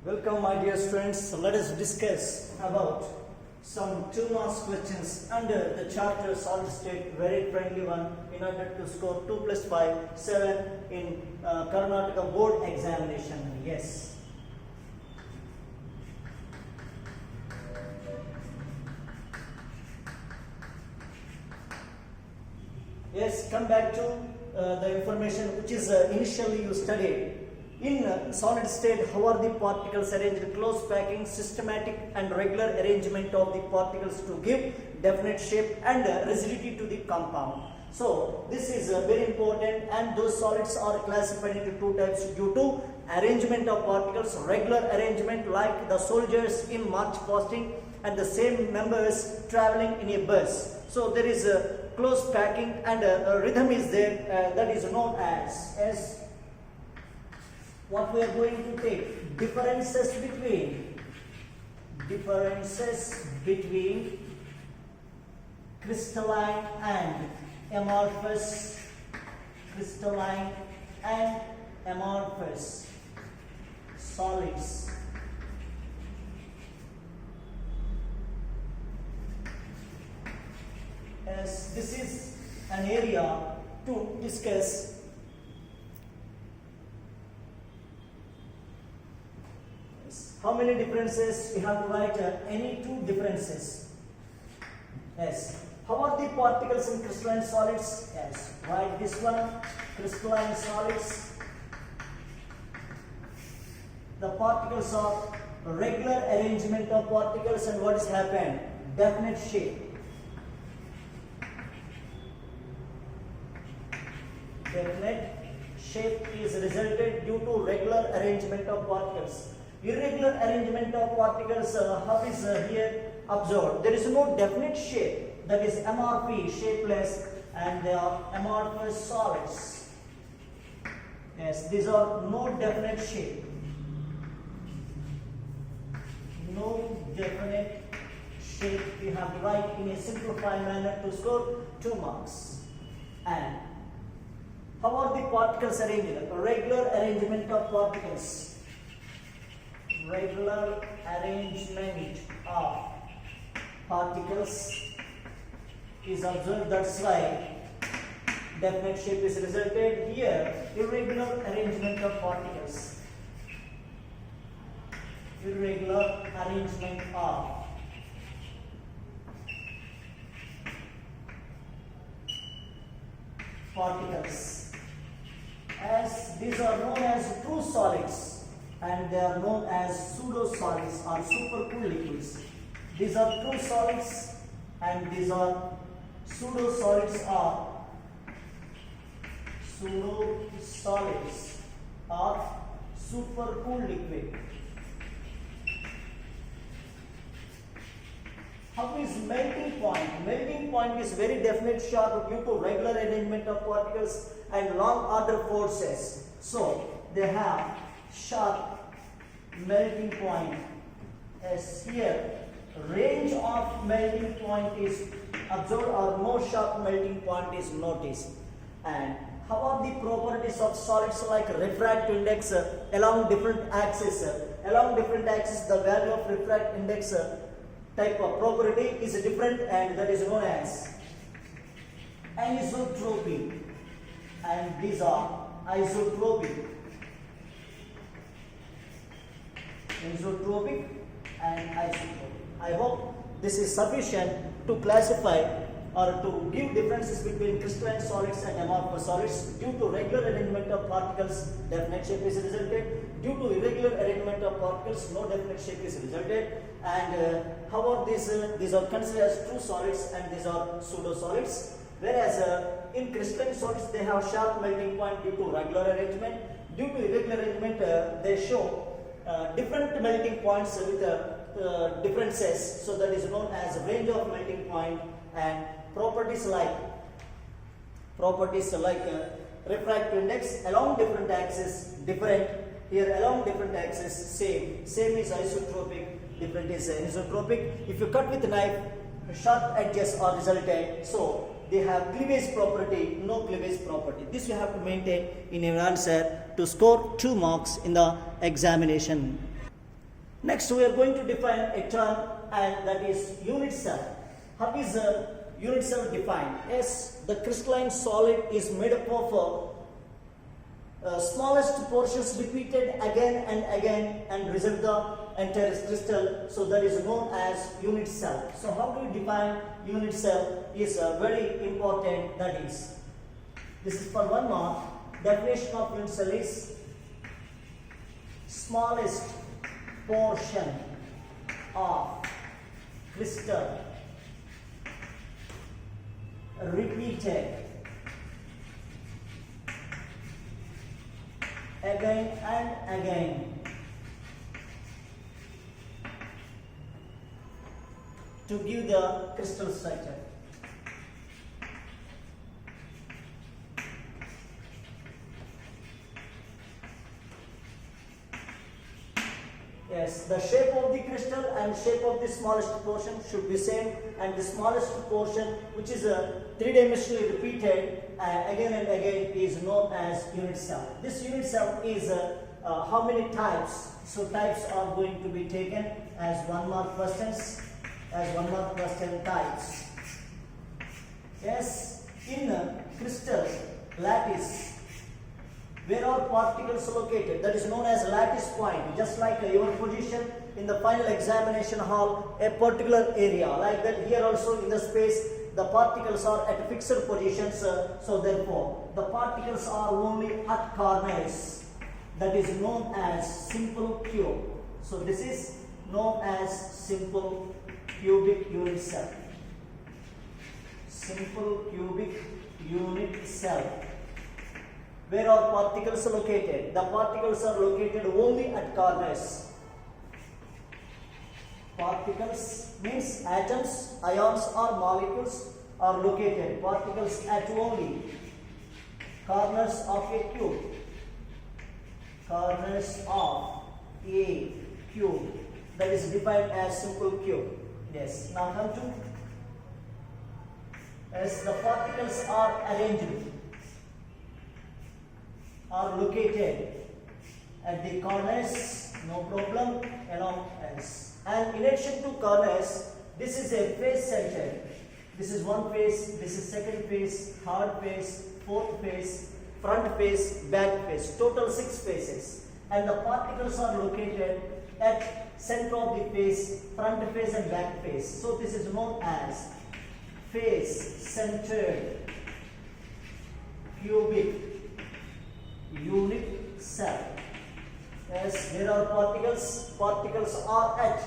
Welcome, my dear students. Let us discuss about some 2 marks questions under the chapter solid state, very friendly one, in order to score 2 plus 5, 7 in Karnataka board examination. Yes. Yes, come back to the information which is initially you studied. In solid state, how are the particles arranged? Close packing, systematic and regular arrangement of the particles to give definite shape and rigidity to the compound. So this is very important, and those solids are classified into 2 types due to arrangement of particles. Regular arrangement like the soldiers in march fasting and the same members traveling in a bus. So there is a close packing and a rhythm is there, that is known as what we are going to take differences between crystalline and amorphous solids. As this is an area to discuss. How many differences? We have to write any 2 differences. Yes. How are the particles in crystalline solids? Yes. Write this one. Crystalline solids. The particles are regular arrangement of particles, and what has happened? Definite shape. Definite shape is resulted due to regular arrangement of particles. Irregular arrangement of particles, how is here observed? There is no definite shape, that is amorphy, shapeless, and they are amorphous solids. Yes, these are no definite shape. No definite shape. We have to write in a simplified manner to score 2 marks. And how are the particles arranged? Regular arrangement of particles. Regular arrangement of particles is observed. That's why definite shape is resulted here. Irregular arrangement of particles. Irregular arrangement of particles. As these are known as true solids, and they are known as pseudo-solids or supercooled liquids. These are true solids and these are pseudo-solids or supercooled liquid. How is melting point? Melting point is very definite sharp due to regular arrangement of particles and long order forces. So they have sharp melting point. As here range of melting point is observed, or no sharp melting point is noticed. And how are the properties of solids like refractive index along different axes? Along different axes, the value of refractive index type of property is different, and that is known as anisotropic, and these are isotropic. Isotropic and isotropic. I hope this is sufficient to classify or to give differences between crystalline solids and amorphous solids. Due to regular arrangement of particles, definite shape is resulted. Due to irregular arrangement of particles, no definite shape is resulted. And how are these? These are considered as true solids and these are pseudo solids. Whereas in crystalline solids, they have sharp melting point due to regular arrangement. Due to irregular arrangement, they show different melting points with differences, so that is known as range of melting point. And properties like refractive index along different axes different. Here along different axes same is isotropic, different is anisotropic. If you cut with a knife, sharp edges are resulted, so they have cleavage property, no cleavage property. This you have to maintain in your answer to score 2 marks in the examination. Next, we are going to define a term, and that is unit cell. How is a unit cell defined? Yes, the crystalline solid is made up of smallest portions repeated again and again and result the entire crystal. So that is known as unit cell. So how do you define unit cell is very important. That is, this is for 1 mark. Definition of unit cell is smallest portion of crystal repeated again and again to give the crystal structure. Yes, the shape of the crystal and shape of the smallest portion should be same, and the smallest portion, which is three-dimensionally repeated again and again, is known as unit cell. This unit cell is how many types? So types are going to be taken as 1 mark questions, types. Yes, in crystal lattice, where are particles located? That is known as lattice point. Just like your position in the final examination hall, a particular area, like that here also in the space, the particles are at fixed positions. So therefore, the particles are only at corners. That is known as simple cube. So this is known as simple cubic unit cell. Simple cubic unit cell. Where are particles located? The particles are located only at corners. Particles means atoms, ions or molecules are located. Particles at only corners of a cube. Corners of a cube. That is defined as simple cube. Yes. Now come to, as the particles are arranged, are located at the corners, no problem, along S. And in addition to corners, this is a face center. This is one face, this is second face, third face, fourth face, front face, back face. Total 6 faces. And the particles are located at center of the face, front face and back face. So this is known as face centered cubic unit cell. Yes, there are particles. Particles are at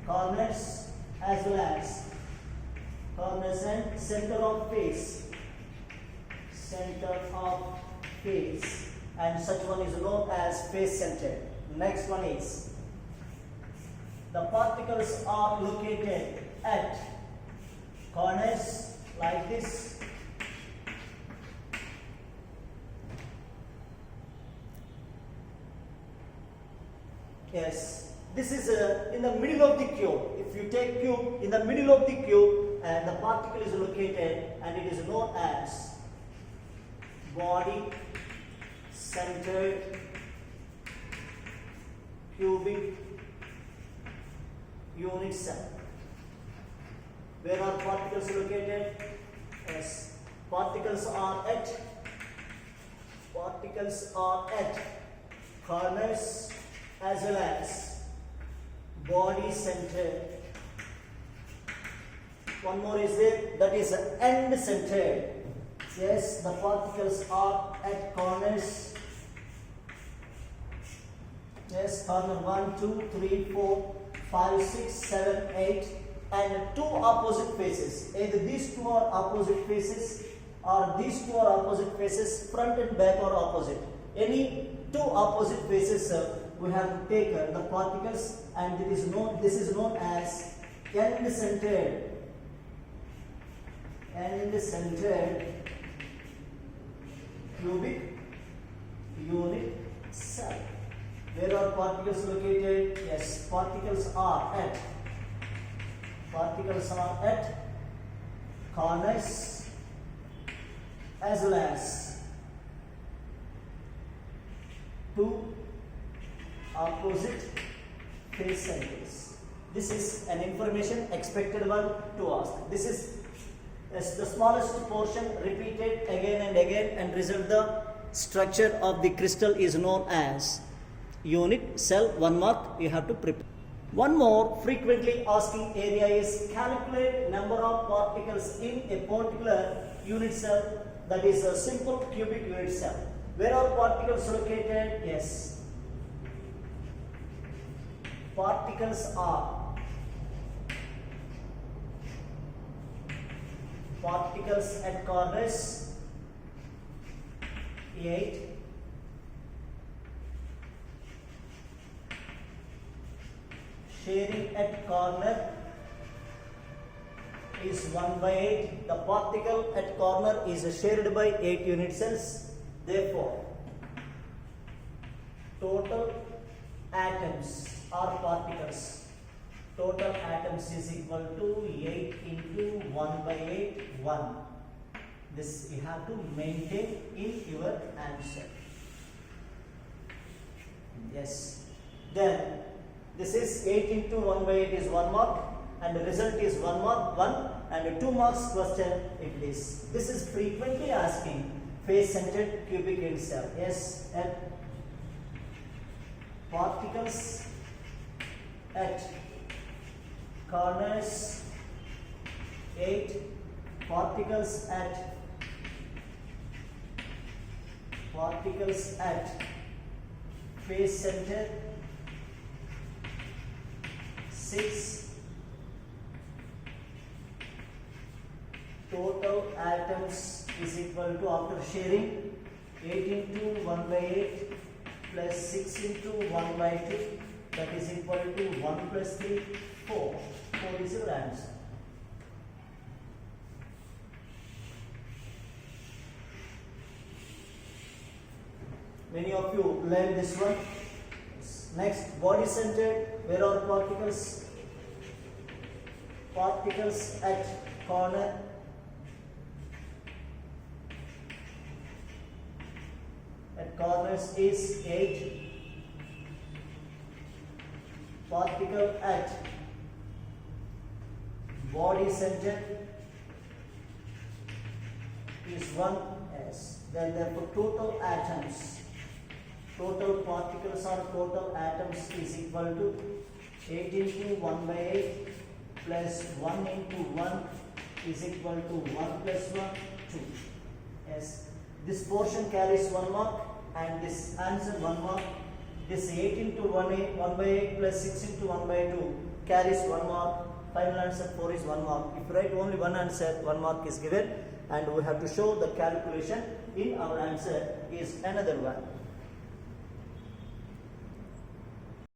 corners as well as corners and center of face. And such one is known as face center. Next one is the particles are located at corners like this. Yes, this is in the middle of the cube. If you take cube, in the middle of the cube, and the particle is located, and it is known as body centered cubic unit cell. Where are particles located? Yes, particles are at corners as well as body centered. One more is there, that is end centered. Yes, the particles are at corners. Yes, corner 1, 2, 3, 4, 5, 6, 7, 8, and 2 opposite faces. Either these 2 are opposite faces or these 2 are opposite faces, front and back are opposite. Any 2 opposite faces we have to take the particles, and this is known as end centered cubic unit cell. Where are particles located? Yes, particles are at corners as well as two opposite face centers. This is an information expected one to ask. This is as the smallest portion repeated again and again, and result the structure of the crystal is known as unit cell. 1 mark you have to prepare. One more frequently asking area is calculate number of particles in a particular unit cell, that is a simple cubic unit cell. Where are particles located? Yes, particles are at corners 8, sharing at corner is 1 by 8. The particle at corner is shared by 8 unit cells. Therefore, total atoms or particles, total atoms is equal to 8 into 1 by 8, 1. This you have to maintain in your answer. Yes. Then this is 8 into 1 by 8 is 1 mark, and the result is 1 mark, 1, and a 2 marks question it is. This is frequently asking face centered cubic unit cell. Yes, and particles at corners 8, particles at face center 6, total atoms is equal to, after sharing, 8 into 1 by 8 plus 6 into 1 by 2, that is equal to 1 plus 3, 4. 4 is your answer. Many of you learned this one. Next, body centered. Where are particles? Particles at corner. At corners is 8. Particle at body center is 1 s. Then therefore total atoms, total particles or total atoms is equal to 8 into 1 by 8 plus 1 into 1 is equal to 1 plus 1, 2. Yes, this portion carries 1 mark and this answer 1 mark. This 8 into 1 by 8 plus 6 into 1 by 2 carries 1 mark. Final answer 4 is 1 mark. If you write only one answer, 1 mark is given, and we have to show the calculation in our answer is another one.